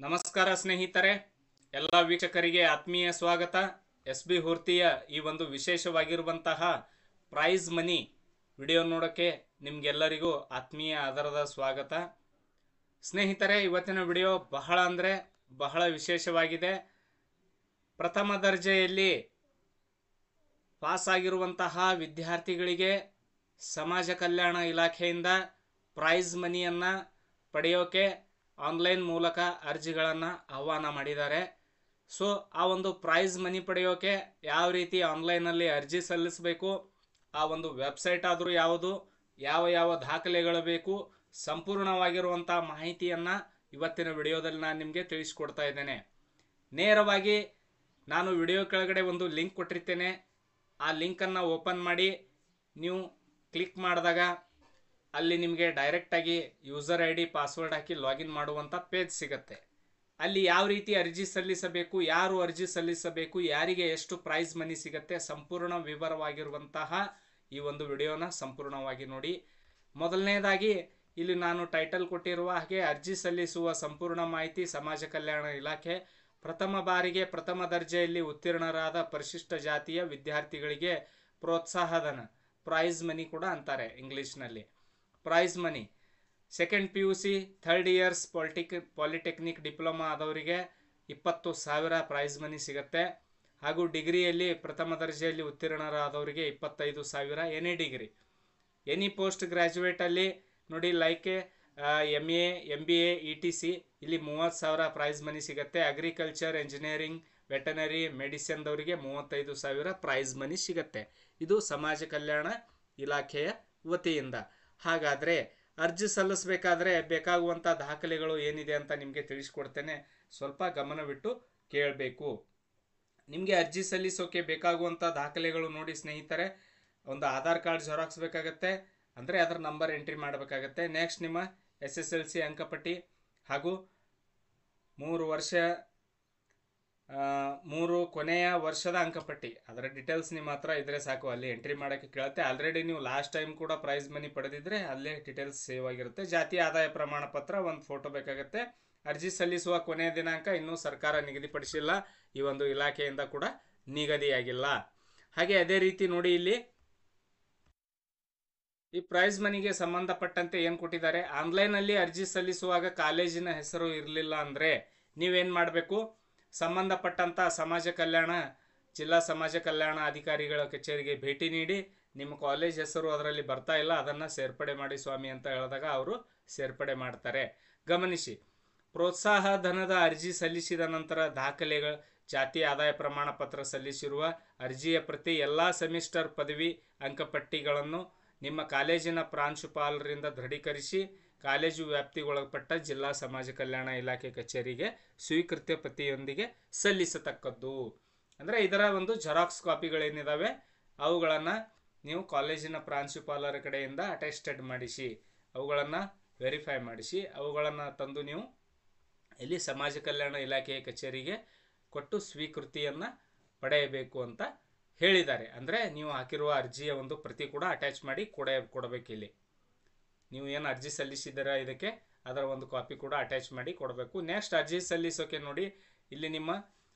ನಮಸ್ಕಾರ ಸ್ನೇಹಿತರೆ, ಎಲ್ಲ ವೀಕ್ಷಕರಿಗೆ ಆತ್ಮೀಯ ಸ್ವಾಗತ. SB ಹುರ್ತಿಯ ಈ ಒಂದು ವಿಶೇಷವಾಗಿರುವಂತಹ ಪ್ರೈಸ್ ಮನಿ ವಿಡಿಯೋ ನೋಡೋಕ್ಕೆ ನಿಮ್ಗೆಲ್ಲರಿಗೂ ಆತ್ಮೀಯ ಆದರದ ಸ್ವಾಗತ. ಸ್ನೇಹಿತರೆ, ಇವತ್ತಿನ ವಿಡಿಯೋ ಬಹಳ ವಿಶೇಷವಾಗಿದೆ. ಪ್ರಥಮ ದರ್ಜೆಯಲ್ಲಿ ಪಾಸ್ ಆಗಿರುವಂತಹ ವಿದ್ಯಾರ್ಥಿಗಳಿಗೆ ಸಮಾಜ ಕಲ್ಯಾಣ ಇಲಾಖೆಯಿಂದ ಪ್ರೈಸ್ ಮನಿಯನ್ನು ಪಡೆಯೋಕೆ ಆನ್ಲೈನ್ ಮೂಲಕ ಅರ್ಜಿಗಳನ್ನು ಆಹ್ವಾನ ಮಾಡಿದ್ದಾರೆ. ಸೊ ಆ ಒಂದು ಪ್ರೈಸ್ ಮನಿ ಪಡೆಯೋಕೆ ಯಾವ ರೀತಿ ಆನ್ಲೈನಲ್ಲಿ ಅರ್ಜಿ ಸಲ್ಲಿಸಬೇಕು, ಆ ಒಂದು ವೆಬ್ಸೈಟ್ ಆದರೂ ಯಾವುದು, ಯಾವ ದಾಖಲೆಗಳು ಬೇಕು, ಸಂಪೂರ್ಣವಾಗಿರುವಂಥ ಮಾಹಿತಿಯನ್ನು ಇವತ್ತಿನ ವಿಡಿಯೋದಲ್ಲಿ ನಾನು ನಿಮಗೆ ತಿಳಿಸ್ಕೊಡ್ತಾ ಇದ್ದೇನೆ. ನೇರವಾಗಿ ನಾನು ವಿಡಿಯೋ ಕೆಳಗಡೆ ಒಂದು ಲಿಂಕ್ ಕೊಟ್ಟಿರ್ತೇನೆ. ಆ ಲಿಂಕನ್ನು ಓಪನ್ ಮಾಡಿ ನೀವು ಕ್ಲಿಕ್ ಮಾಡಿದಾಗ ಅಲ್ಲಿ ನಿಮಗೆ ಡೈರೆಕ್ಟಾಗಿ ಯೂಸರ್ ID ಪಾಸ್ವರ್ಡ್ ಹಾಕಿ ಲಾಗಿನ್ ಮಾಡುವಂಥ ಪೇಜ್ ಸಿಗುತ್ತೆ. ಅಲ್ಲಿ ಯಾವ ರೀತಿ ಅರ್ಜಿ ಸಲ್ಲಿಸಬೇಕು, ಯಾರು ಅರ್ಜಿ ಸಲ್ಲಿಸಬೇಕು, ಯಾರಿಗೆ ಎಷ್ಟು ಪ್ರೈಸ್ ಮನಿ ಸಿಗುತ್ತೆ, ಸಂಪೂರ್ಣ ವಿವರವಾಗಿರುವಂತಹ ಈ ಒಂದು ವಿಡಿಯೋನ ಸಂಪೂರ್ಣವಾಗಿ ನೋಡಿ. ಮೊದಲನೇದಾಗಿ ಇಲ್ಲಿ ನಾನು ಟೈಟಲ್ ಕೊಟ್ಟಿರುವ ಹಾಗೆ ಅರ್ಜಿ ಸಲ್ಲಿಸುವ ಸಂಪೂರ್ಣ ಮಾಹಿತಿ ಸಮಾಜ ಕಲ್ಯಾಣ ಇಲಾಖೆ ಪ್ರಥಮ ಬಾರಿಗೆ ಪ್ರಥಮ ದರ್ಜೆಯಲ್ಲಿ ಉತ್ತೀರ್ಣರಾದ ಪರಿಶಿಷ್ಟ ಜಾತಿಯ ವಿದ್ಯಾರ್ಥಿಗಳಿಗೆ ಪ್ರೋತ್ಸಾಹಧನ, ಪ್ರೈಸ್ ಮನಿ ಕೂಡ ಅಂತಾರೆ ಇಂಗ್ಲೀಷ್ನಲ್ಲಿ. Prize money second PUC third years polytechnic diploma ಆದವರಿಗೆ 20,000 ಪ್ರೈಸ್ ಮನಿ ಸಿಗುತ್ತೆ. ಹಾಗೂ ಡಿಗ್ರಿಯಲ್ಲಿ ಪ್ರಥಮ ದರ್ಜೆಯಲ್ಲಿ ಉತ್ತೀರ್ಣರಾದವರಿಗೆ 25,000. ಎನಿ ಡಿಗ್ರಿ, ಎನಿ ಪೋಸ್ಟ್ ಗ್ರ್ಯಾಜುಯೇಟಲ್ಲಿ ನೋಡಿ, ಲೈಕ್ MA MBA ETC ಇಲ್ಲಿ 30,000 ಪ್ರೈಸ್ ಮನಿ ಸಿಗುತ್ತೆ. ಅಗ್ರಿಕಲ್ಚರ್, ಎಂಜಿನಿಯರಿಂಗ್, ವೆಟನರಿ, ಮೆಡಿಸಿನ್ದವರಿಗೆ 35,000 ಪ್ರೈಸ್ ಮನಿ ಸಿಗುತ್ತೆ. ಇದು ಸಮಾಜ ಕಲ್ಯಾಣ ಇಲಾಖೆಯ ವತಿಯಿಂದ. ಹಾಗಾದರೆ ಅರ್ಜಿ ಸಲ್ಲಿಸಬೇಕಾದ್ರೆ ಬೇಕಾಗುವಂಥ ದಾಖಲೆಗಳು ಏನಿದೆ ಅಂತ ನಿಮಗೆ ತಿಳಿಸ್ಕೊಡ್ತೇನೆ. ಸ್ವಲ್ಪ ಗಮನವಿಟ್ಟು ಕೇಳಬೇಕು. ನಿಮಗೆ ಅರ್ಜಿ ಸಲ್ಲಿಸೋಕೆ ಬೇಕಾಗುವಂಥ ದಾಖಲೆಗಳು ನೋಡಿ ಸ್ನೇಹಿತರೆ, ಒಂದು ಆಧಾರ್ ಕಾರ್ಡ್ ಜೆರಾಕ್ಸ್ ಬೇಕಾಗುತ್ತೆ, ಅಂದರೆ ಅದರ ನಂಬರ್ ಎಂಟ್ರಿ ಮಾಡಬೇಕಾಗತ್ತೆ. ನೆಕ್ಸ್ಟ್ ನಿಮ್ಮ SSLC ಅಂಕಪಟ್ಟಿ ಹಾಗೂ 3 ಕೊನೆಯ ವರ್ಷದ ಅಂಕಪಟ್ಟಿ, ಅದರ ಡೀಟೇಲ್ಸ್ ನಿಮ್ಮ ಹತ್ರ ಇದ್ರೆ ಸಾಕು, ಅಲ್ಲಿ ಎಂಟ್ರಿ ಮಾಡೋಕ್ಕೆ ಕೇಳುತ್ತೆ. ಆಲ್ರೆಡಿ ನೀವು ಲಾಸ್ಟ್ ಟೈಮ್ ಕೂಡ ಪ್ರೈಸ್ ಮನಿ ಪಡೆದಿದ್ರೆ ಅಲ್ಲೇ ಡೀಟೇಲ್ಸ್ ಸೇವ್ ಆಗಿರುತ್ತೆ. ಜಾತಿ ಆದಾಯ ಪ್ರಮಾಣ ಪತ್ರ, ಒಂದು ಫೋಟೋ ಬೇಕಾಗುತ್ತೆ. ಅರ್ಜಿ ಸಲ್ಲಿಸುವ ಕೊನೆಯ ದಿನಾಂಕ ಇನ್ನೂ ಸರ್ಕಾರ ನಿಗದಿಪಡಿಸಿಲ್ಲ, ಈ ಒಂದು ಇಲಾಖೆಯಿಂದ ಕೂಡ ನಿಗದಿಯಾಗಿಲ್ಲ. ಹಾಗೆ ಅದೇ ರೀತಿ ನೋಡಿ, ಇಲ್ಲಿ ಈ ಪ್ರೈಸ್ ಮನಿಗೆ ಸಂಬಂಧಪಟ್ಟಂತೆ ಏನು ಕೊಟ್ಟಿದ್ದಾರೆ, ಆನ್ಲೈನಲ್ಲಿ ಅರ್ಜಿ ಸಲ್ಲಿಸುವಾಗ ಕಾಲೇಜಿನ ಹೆಸರು ಇರಲಿಲ್ಲ ಅಂದರೆ ನೀವೇನು ಮಾಡಬೇಕು, ಸಂಬಂಧಪಟ್ಟಂಥ ಜಿಲ್ಲಾ ಸಮಾಜ ಕಲ್ಯಾಣ ಅಧಿಕಾರಿಗಳ ಕಚೇರಿಗೆ ಭೇಟಿ ನೀಡಿ ನಿಮ್ಮ ಕಾಲೇಜ್ ಹೆಸರು ಅದರಲ್ಲಿ ಬರ್ತಾ ಇಲ್ಲ, ಅದನ್ನು ಸೇರ್ಪಡೆ ಮಾಡಿ ಸ್ವಾಮಿ ಅಂತ ಹೇಳಿದಾಗ ಅವರು ಸೇರ್ಪಡೆ ಮಾಡ್ತಾರೆ. ಗಮನಿಸಿ, ಪ್ರೋತ್ಸಾಹ ಧನದ ಅರ್ಜಿ ಸಲ್ಲಿಸಿದ ನಂತರ ದಾಖಲೆಗಳು, ಜಾತಿ ಆದಾಯ ಪ್ರಮಾಣ ಪತ್ರ ಸಲ್ಲಿಸಿರುವ ಅರ್ಜಿಯ ಪ್ರತಿ, ಎಲ್ಲ ಸೆಮಿಸ್ಟರ್ ಪದವಿ ಅಂಕಪಟ್ಟಿಗಳನ್ನು ನಿಮ್ಮ ಕಾಲೇಜಿನ ಪ್ರಾಂಶುಪಾಲರಿಂದ ದೃಢೀಕರಿಸಿ ಕಾಲೇಜು ವ್ಯಾಪ್ತಿಗೊಳಪಟ್ಟ ಜಿಲ್ಲಾ ಸಮಾಜ ಕಲ್ಯಾಣ ಇಲಾಖೆ ಕಚೇರಿಗೆ ಸ್ವೀಕೃತ್ಯ ಪ್ರತಿಯೊಂದಿಗೆ ಸಲ್ಲಿಸತಕ್ಕದ್ದು. ಅಂದರೆ ಇದರ ಒಂದು ಜೆರಾಕ್ಸ್ ಕಾಪಿಗಳೇನಿದ್ದಾವೆ ಅವುಗಳನ್ನು ನೀವು ಕಾಲೇಜಿನ ಪ್ರಾಂಶುಪಾಲರ ಕಡೆಯಿಂದ ಅಟೆಸ್ಟೆಡ್ ಮಾಡಿಸಿ, ಅವುಗಳನ್ನು ವೆರಿಫೈ ಮಾಡಿಸಿ, ಅವುಗಳನ್ನು ತಂದು ನೀವು ಇಲ್ಲಿ ಸಮಾಜ ಕಲ್ಯಾಣ ಇಲಾಖೆಯ ಕಚೇರಿಗೆ ಕೊಟ್ಟು ಸ್ವೀಕೃತಿಯನ್ನು ಪಡೆಯಬೇಕು ಅಂತ ಹೇಳಿದ್ದಾರೆ. ಅಂದರೆ ನೀವು ಹಾಕಿರುವ ಅರ್ಜಿಯ ಒಂದು ಪ್ರತಿ ಕೂಡ ಅಟ್ಯಾಚ್ ಮಾಡಿ ಕೊಡಬೇಕು. ಇಲ್ಲಿ ನೀವು ಏನು ಅರ್ಜಿ ಸಲ್ಲಿಸಿದ್ದೀರಾ ಇದಕ್ಕೆ ಅದರ ಒಂದು ಕಾಪಿ ಕೂಡ ಅಟ್ಯಾಚ್ ಮಾಡಿ ಕೊಡಬೇಕು. ನೆಕ್ಸ್ಟ್ ಅರ್ಜಿ ಸಲ್ಲಿಸೋಕೆ ನೋಡಿ, ಇಲ್ಲಿ ನಿಮ್ಮ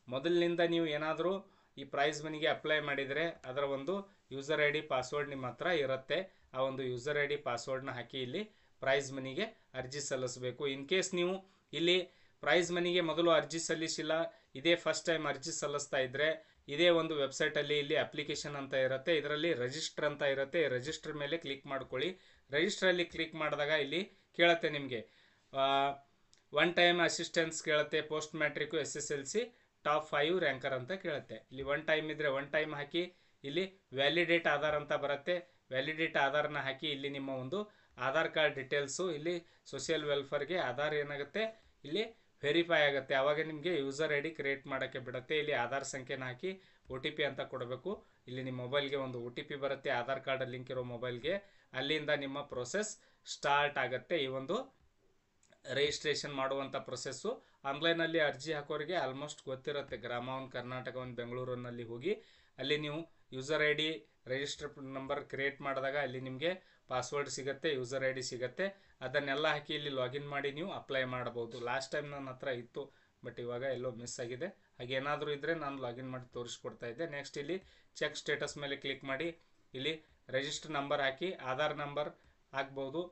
ಮೊದಲಿನಿಂದ ನೀವು ಏನಾದರೂ ಈ ಪ್ರೈಸ್ ಮನಿಗೆ ಅಪ್ಲೈ ಮಾಡಿದರೆ ಅದರ ಒಂದು ಯೂಸರ್ ID ಪಾಸ್ವರ್ಡ್ ನಿಮ್ಮ ಹತ್ರ ಇರುತ್ತೆ. ಆ ಒಂದು ಯೂಸರ್ ID ಪಾಸ್ವರ್ಡ್ನ ಹಾಕಿ ಇಲ್ಲಿ ಪ್ರೈಸ್ ಮನಿಗೆ ಅರ್ಜಿ ಸಲ್ಲಿಸಬೇಕು. ಇನ್ ಕೇಸ್ ನೀವು ಇಲ್ಲಿ ಪ್ರೈಸ್ ಮನಿಗೆ ಮೊದಲು ಅರ್ಜಿ ಸಲ್ಲಿಸಿಲ್ಲ, ಇದೇ ಫಸ್ಟ್ ಟೈಮ್ ಅರ್ಜಿ ಸಲ್ಲಿಸ್ತಾ ಇದ್ದರೆ ಇದೇ ಒಂದು ವೆಬ್ಸೈಟಲ್ಲಿ ಇಲ್ಲಿ ಅಪ್ಲಿಕೇಶನ್ ಅಂತ ಇರುತ್ತೆ, ಇದರಲ್ಲಿ ರಿಜಿಸ್ಟರ್ ಅಂತ ಇರುತ್ತೆ. ರಿಜಿಸ್ಟರ್ ಮೇಲೆ ಕ್ಲಿಕ್ ಮಾಡ್ಕೊಳ್ಳಿ. ರಿಜಿಸ್ಟ್ರಲ್ಲಿ ಕ್ಲಿಕ್ ಮಾಡಿದಾಗ ಇಲ್ಲಿ ಕೇಳುತ್ತೆ ನಿಮಗೆ ಒನ್ ಟೈಮ್ ಅಸಿಸ್ಟೆನ್ಸ್ ಕೇಳುತ್ತೆ, post matrix, SSLC top 5 ranker ಅಂತ ಕೇಳುತ್ತೆ. ಇಲ್ಲಿ ಒನ್ ಟೈಮ್ ಇದ್ದರೆ ಒನ್ ಟೈಮ್ ಹಾಕಿ, ಇಲ್ಲಿ ವ್ಯಾಲಿಡೇಟ್ ಆಧಾರ್ ಅಂತ ಬರುತ್ತೆ, ವ್ಯಾಲಿಡೇಟ್ ಆಧಾರ್ನ ಹಾಕಿ ಇಲ್ಲಿ ನಿಮ್ಮ ಒಂದು ಆಧಾರ್ ಕಾರ್ಡ್ ಡೀಟೇಲ್ಸು, ಇಲ್ಲಿ ಸೋಷಿಯಲ್ ವೆಲ್ಫೇರ್ಗೆ ಆಧಾರ್ ಏನಾಗುತ್ತೆ ಇಲ್ಲಿ ವೆರಿಫೈ ಆಗುತ್ತೆ. ಆವಾಗ ನಿಮಗೆ ಯೂಸರ್ ID ಕ್ರಿಯೇಟ್ ಮಾಡೋಕ್ಕೆ ಬಿಡುತ್ತೆ. ಇಲ್ಲಿ ಆಧಾರ್ ಸಂಖ್ಯೆನ ಹಾಕಿ OTP ಅಂತ ಕೊಡಬೇಕು. ಇಲ್ಲಿ ನಿಮ್ಮ ಮೊಬೈಲ್ಗೆ ಒಂದು OTP ಬರುತ್ತೆ, ಆಧಾರ್ ಕಾರ್ಡ್ ಲಿಂಕ್ ಇರೋ ಮೊಬೈಲ್ಗೆ. ಅಲ್ಲಿಂದ ನಿಮ್ಮ ಪ್ರೊಸೆಸ್ ಸ್ಟಾರ್ಟ್ ಆಗುತ್ತೆ. ಈ ಒಂದು ರಿಜಿಸ್ಟ್ರೇಷನ್ ಮಾಡುವಂಥ ಪ್ರೊಸೆಸ್ಸು ಆನ್ಲೈನಲ್ಲಿ ಅರ್ಜಿ ಹಾಕೋರಿಗೆ ಆಲ್ಮೋಸ್ಟ್ ಗೊತ್ತಿರುತ್ತೆ. ಗ್ರಾಮವನ್ ಕರ್ನಾಟಕವನ್ ಬೆಂಗಳೂರಿನಲ್ಲಿ ಹೋಗಿ ಅಲ್ಲಿ ನೀವು user ID register number create ಮಾಡಿದಾಗ ಅಲ್ಲಿ ನಿಮಗೆ ಪಾಸ್ವರ್ಡ್ ಸಿಗುತ್ತೆ, ಯೂಸರ್ ಐ ಡಿ ಸಿಗುತ್ತೆ. ಅದನ್ನೆಲ್ಲ ಹಾಕಿ ಇಲ್ಲಿ ಲಾಗಿನ್ ಮಾಡಿ ನೀವು ಅಪ್ಲೈ ಮಾಡಬಹುದು. ಲಾಸ್ಟ್ ಟೈಮ್ ನನ್ನ ಹತ್ರ ಇತ್ತು, ಬಟ್ ಇವಾಗ ಎಲ್ಲೋ ಮಿಸ್ ಆಗಿದೆ. ಹಾಗೇನಾದರೂ ಇದ್ದರೆ ನಾನು ಲಾಗಿನ್ ಮಾಡಿ ತೋರಿಸ್ಕೊಡ್ತಾ ಇದ್ದೆ. ನೆಕ್ಸ್ಟ್ ಇಲ್ಲಿ ಚೆಕ್ ಸ್ಟೇಟಸ್ ಮೇಲೆ ಕ್ಲಿಕ್ ಮಾಡಿ ಇಲ್ಲಿ ರಿಜಿಸ್ಟರ್ ನಂಬರ್ ಹಾಕಿ ಆಧಾರ್ ನಂಬರ್ ಹಾಕ್ಬೋದು.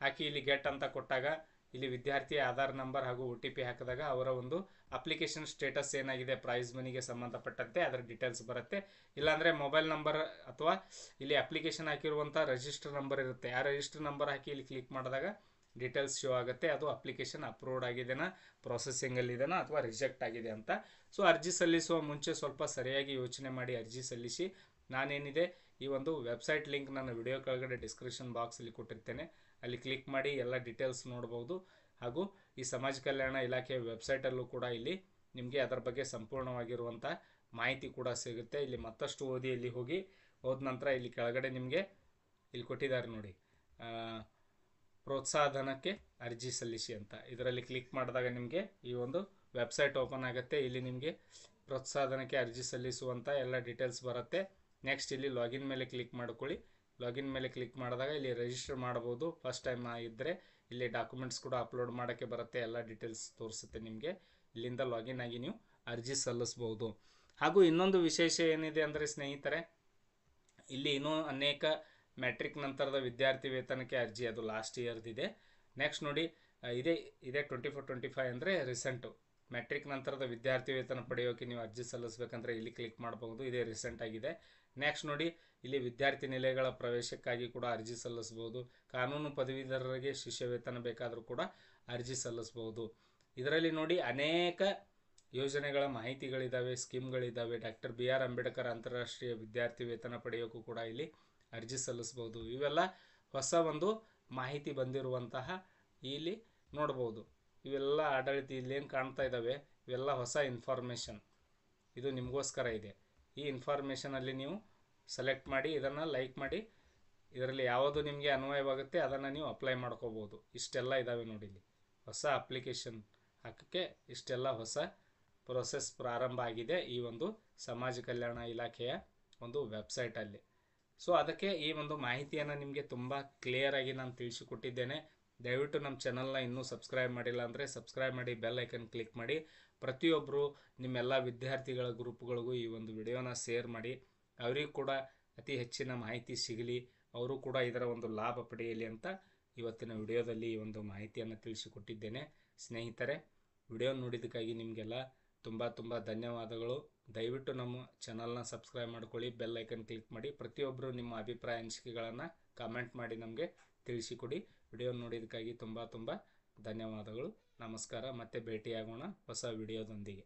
ಹಾಕಿ ಇಲ್ಲಿ ಗೆಟ್ ಅಂತ ಕೊಟ್ಟಾಗ ಇಲ್ಲಿ ವಿದ್ಯಾರ್ಥಿಯ ಆಧಾರ್ ನಂಬರ್ ಹಾಗೂ OTP ಹಾಕಿದಾಗ ಅವರ ಒಂದು ಅಪ್ಲಿಕೇಶನ್ ಸ್ಟೇಟಸ್ ಏನಾಗಿದೆ ಪ್ರೈಸ್ ಮನಿಗೆ ಸಂಬಂಧಪಟ್ಟಂತೆ ಅದರ ಡೀಟೇಲ್ಸ್ ಬರುತ್ತೆ. ಇಲ್ಲಾಂದರೆ ಮೊಬೈಲ್ ನಂಬರ್ ಅಥವಾ ಇಲ್ಲಿ ಅಪ್ಲಿಕೇಶನ್ ಹಾಕಿರುವಂಥ ರಿಜಿಸ್ಟರ್ ನಂಬರ್ ಇರುತ್ತೆ, ಆ ರಿಜಿಸ್ಟರ್ ನಂಬರ್ ಹಾಕಿ ಇಲ್ಲಿ ಕ್ಲಿಕ್ ಮಾಡಿದಾಗ ಡೀಟೇಲ್ಸ್ ಶೋ ಆಗುತ್ತೆ. ಅದು ಅಪ್ಲಿಕೇಶನ್ ಅಪ್ರೂವ್ಡ್ ಆಗಿದೆನಾ, ಪ್ರೊಸೆಸಿಂಗಲ್ಲಿದೆನಾ ಅಥವಾ ರಿಜೆಕ್ಟ್ ಆಗಿದೆ ಅಂತ. ಸೊ ಅರ್ಜಿ ಸಲ್ಲಿಸುವ ಮುಂಚೆ ಸ್ವಲ್ಪ ಸರಿಯಾಗಿ ಯೋಚನೆ ಮಾಡಿ ಅರ್ಜಿ ಸಲ್ಲಿಸಿ. ನಾನೇನಿದೆ ಈ ಒಂದು ವೆಬ್ಸೈಟ್ ಲಿಂಕ್ ನಾನು ವಿಡಿಯೋ ಕೆಳಗಡೆ ಡಿಸ್ಕ್ರಿಪ್ಷನ್ ಬಾಕ್ಸಲ್ಲಿ ಕೊಟ್ಟಿರ್ತೇನೆ, ಅಲ್ಲಿ ಕ್ಲಿಕ್ ಮಾಡಿ ಎಲ್ಲ ಡೀಟೇಲ್ಸ್ ನೋಡ್ಬೋದು. ಹಾಗೂ ಈ ಸಮಾಜ ಕಲ್ಯಾಣ ಇಲಾಖೆಯ ವೆಬ್ಸೈಟಲ್ಲೂ ಕೂಡ ಇಲ್ಲಿ ನಿಮಗೆ ಅದರ ಬಗ್ಗೆ ಸಂಪೂರ್ಣವಾಗಿರುವಂಥ ಮಾಹಿತಿ ಕೂಡ ಸಿಗುತ್ತೆ. ಇಲ್ಲಿ ಮತ್ತಷ್ಟು ಓದಿ ಇಲ್ಲಿ ಹೋಗಿ ಹೋದ ನಂತರ ಇಲ್ಲಿ ಕೆಳಗಡೆ ನಿಮಗೆ ಇಲ್ಲಿ ಕೊಟ್ಟಿದ್ದಾರೆ ನೋಡಿ, ಪ್ರೋತ್ಸಾಹಧನಕ್ಕೆ ಅರ್ಜಿ ಸಲ್ಲಿಸಿ ಅಂತ. ಇದರಲ್ಲಿ ಕ್ಲಿಕ್ ಮಾಡಿದಾಗ ನಿಮಗೆ ಈ ಒಂದು ವೆಬ್ಸೈಟ್ ಓಪನ್ ಆಗುತ್ತೆ. ಇಲ್ಲಿ ನಿಮಗೆ ಪ್ರೋತ್ಸಾಹಧನಕ್ಕೆ ಅರ್ಜಿ ಸಲ್ಲಿಸುವಂಥ ಎಲ್ಲ ಡೀಟೇಲ್ಸ್ ಬರುತ್ತೆ. ನೆಕ್ಸ್ಟ್ ಇಲ್ಲಿ ಲಾಗಿನ್ ಮೇಲೆ ಕ್ಲಿಕ್ ಮಾಡ್ಕೊಳ್ಳಿ. ಲಾಗಿನ್ ಮೇಲೆ ಕ್ಲಿಕ್ ಮಾಡಿದಾಗ ಇಲ್ಲಿ ರಿಜಿಸ್ಟರ್ ಮಾಡ್ಬೋದು. ಫಸ್ಟ್ ಟೈಮ್ ಇದ್ದರೆ ಇಲ್ಲಿ ಡಾಕ್ಯುಮೆಂಟ್ಸ್ ಕೂಡ ಅಪ್ಲೋಡ್ ಮಾಡೋಕ್ಕೆ ಬರುತ್ತೆ, ಎಲ್ಲ ಡೀಟೇಲ್ಸ್ ತೋರಿಸುತ್ತೆ ನಿಮಗೆ. ಇಲ್ಲಿಂದ ಲಾಗಿನ್ ಆಗಿ ನೀವು ಅರ್ಜಿ ಸಲ್ಲಿಸ್ಬೋದು. ಹಾಗೂ ಇನ್ನೊಂದು ವಿಶೇಷ ಏನಿದೆ ಅಂದರೆ ಸ್ನೇಹಿತರೆ, ಇಲ್ಲಿ ಇನ್ನೂ ಅನೇಕ ಮ್ಯಾಟ್ರಿಕ್ ನಂತರದ ವಿದ್ಯಾರ್ಥಿ ವೇತನಕ್ಕೆ ಅರ್ಜಿ, ಅದು ಲಾಸ್ಟ್ ಇಯರ್ದಿದೆ. ನೆಕ್ಸ್ಟ್ ನೋಡಿ, ಇದೇ 24-25 ಅಂದರೆ ರೀಸೆಂಟು. ಮ್ಯಾಟ್ರಿಕ್ ನಂತರದ ವಿದ್ಯಾರ್ಥಿ ವೇತನ ಪಡೆಯೋಕೆ ನೀವು ಅರ್ಜಿ ಸಲ್ಲಿಸಬೇಕಂದ್ರೆ ಇಲ್ಲಿ ಕ್ಲಿಕ್ ಮಾಡಬಹುದು, ಇದೇ ರೀಸೆಂಟ್ ಆಗಿದೆ. ನೆಕ್ಸ್ಟ್ ನೋಡಿ, ಇಲ್ಲಿ ವಿದ್ಯಾರ್ಥಿ ನಿಲಯಗಳ ಪ್ರವೇಶಕ್ಕಾಗಿ ಕೂಡ ಅರ್ಜಿ ಸಲ್ಲಿಸಬಹುದು. ಕಾನೂನು ಪದವೀಧರರಿಗೆ ಶಿಷ್ಯ ವೇತನ ಬೇಕಾದರೂ ಕೂಡ ಅರ್ಜಿ ಸಲ್ಲಿಸಬಹುದು. ಇದರಲ್ಲಿ ನೋಡಿ ಅನೇಕ ಯೋಜನೆಗಳ ಮಾಹಿತಿಗಳಿದ್ದಾವೆ, ಸ್ಕೀಮ್ಗಳಿದ್ದಾವೆ. ಡಾಕ್ಟರ್ BR ಅಂಬೇಡ್ಕರ್ ಅಂತಾರಾಷ್ಟ್ರೀಯ ವಿದ್ಯಾರ್ಥಿ ವೇತನ ಪಡೆಯೋಕ್ಕೂ ಕೂಡ ಇಲ್ಲಿ ಅರ್ಜಿ ಸಲ್ಲಿಸಬಹುದು. ಇವೆಲ್ಲ ಹೊಸ ಒಂದು ಮಾಹಿತಿ ಬಂದಿರುವಂತಹ ಇಲ್ಲಿ ನೋಡ್ಬೋದು. ಇವೆಲ್ಲ ಆಡಳಿತ ಇಲ್ಲೇನು ಕಾಣ್ತಾ ಇದ್ದಾವೆ, ಇವೆಲ್ಲ ಹೊಸ ಇನ್ಫಾರ್ಮೇಷನ್, ಇದು ನಿಮಗೋಸ್ಕರ ಇದೆ. ಈ ಇನ್ಫಾರ್ಮೇಷನಲ್ಲಿ ನೀವು ಸೆಲೆಕ್ಟ್ ಮಾಡಿ, ಇದನ್ನು ಲೈಕ್ ಮಾಡಿ, ಇದರಲ್ಲಿ ಯಾವುದು ನಿಮಗೆ ಅನ್ವಯವಾಗುತ್ತೆ ಅದನ್ನು ನೀವು ಅಪ್ಲೈ ಮಾಡ್ಕೋಬೋದು. ಇಷ್ಟೆಲ್ಲ ಇದ್ದಾವೆ ನೋಡಿ, ಇಲ್ಲಿ ಹೊಸ ಅಪ್ಲಿಕೇಶನ್ ಹಾಕೋಕ್ಕೆ ಇಷ್ಟೆಲ್ಲ ಹೊಸ ಪ್ರೊಸೆಸ್ ಪ್ರಾರಂಭ ಆಗಿದೆ ಈ ಒಂದು ಸಮಾಜ ಕಲ್ಯಾಣ ಇಲಾಖೆಯ ಒಂದು ವೆಬ್ಸೈಟಲ್ಲಿ. ಸೊ ಅದಕ್ಕೆ ಈ ಒಂದು ಮಾಹಿತಿಯನ್ನು ನಿಮಗೆ ತುಂಬ ಕ್ಲಿಯರಾಗಿ ನಾನು ತಿಳಿಸಿಕೊಟ್ಟಿದ್ದೇನೆ. ದಯವಿಟ್ಟು ನಮ್ಮ ಚಾನಲ್ನ ಇನ್ನೂ ಸಬ್ಸ್ಕ್ರೈಬ್ ಮಾಡಿಲ್ಲ ಅಂದರೆ ಸಬ್ಸ್ಕ್ರೈಬ್ ಮಾಡಿ, ಬೆಲ್ ಐಕನ್ ಕ್ಲಿಕ್ ಮಾಡಿ. ಪ್ರತಿಯೊಬ್ಬರು ನಿಮ್ಮೆಲ್ಲ ವಿದ್ಯಾರ್ಥಿಗಳ ಗ್ರೂಪ್ಗಳಿಗೂ ಈ ಒಂದು ವಿಡಿಯೋನ ಶೇರ್ ಮಾಡಿ, ಅವರಿಗೂ ಕೂಡ ಅತಿ ಹೆಚ್ಚಿನ ಮಾಹಿತಿ ಸಿಗಲಿ, ಅವರು ಕೂಡ ಇದರ ಒಂದು ಲಾಭ ಪಡೆಯಲಿ ಅಂತ ಇವತ್ತಿನ ವಿಡಿಯೋದಲ್ಲಿ ಈ ಒಂದು ಮಾಹಿತಿಯನ್ನು ತಿಳಿಸಿಕೊಟ್ಟಿದ್ದೇನೆ. ಸ್ನೇಹಿತರೆ, ವಿಡಿಯೋ ನೋಡಿದ್ದಕ್ಕಾಗಿ ನಿಮಗೆಲ್ಲ ತುಂಬ ಧನ್ಯವಾದಗಳು. ದಯವಿಟ್ಟು ನಮ್ಮ ಚಾನಲ್ನ ಸಬ್ಸ್ಕ್ರೈಬ್ ಮಾಡ್ಕೊಳ್ಳಿ, ಬೆಲ್ ಐಕನ್ ಕ್ಲಿಕ್ ಮಾಡಿ. ಪ್ರತಿಯೊಬ್ಬರು ನಿಮ್ಮ ಅಭಿಪ್ರಾಯ ಅನಿಸಿಕೆಗಳನ್ನು ಕಾಮೆಂಟ್ ಮಾಡಿ ನಮಗೆ ತಿಳಿಸಿಕೊಡಿ. ವಿಡಿಯೋ ನೋಡಿದ್ದಕ್ಕಾಗಿ ತುಂಬ ಧನ್ಯವಾದಗಳು. ನಮಸ್ಕಾರ. ಮತ್ತೆ ಭೇಟಿಯಾಗೋಣ ಹೊಸ ವಿಡಿಯೋದೊಂದಿಗೆ.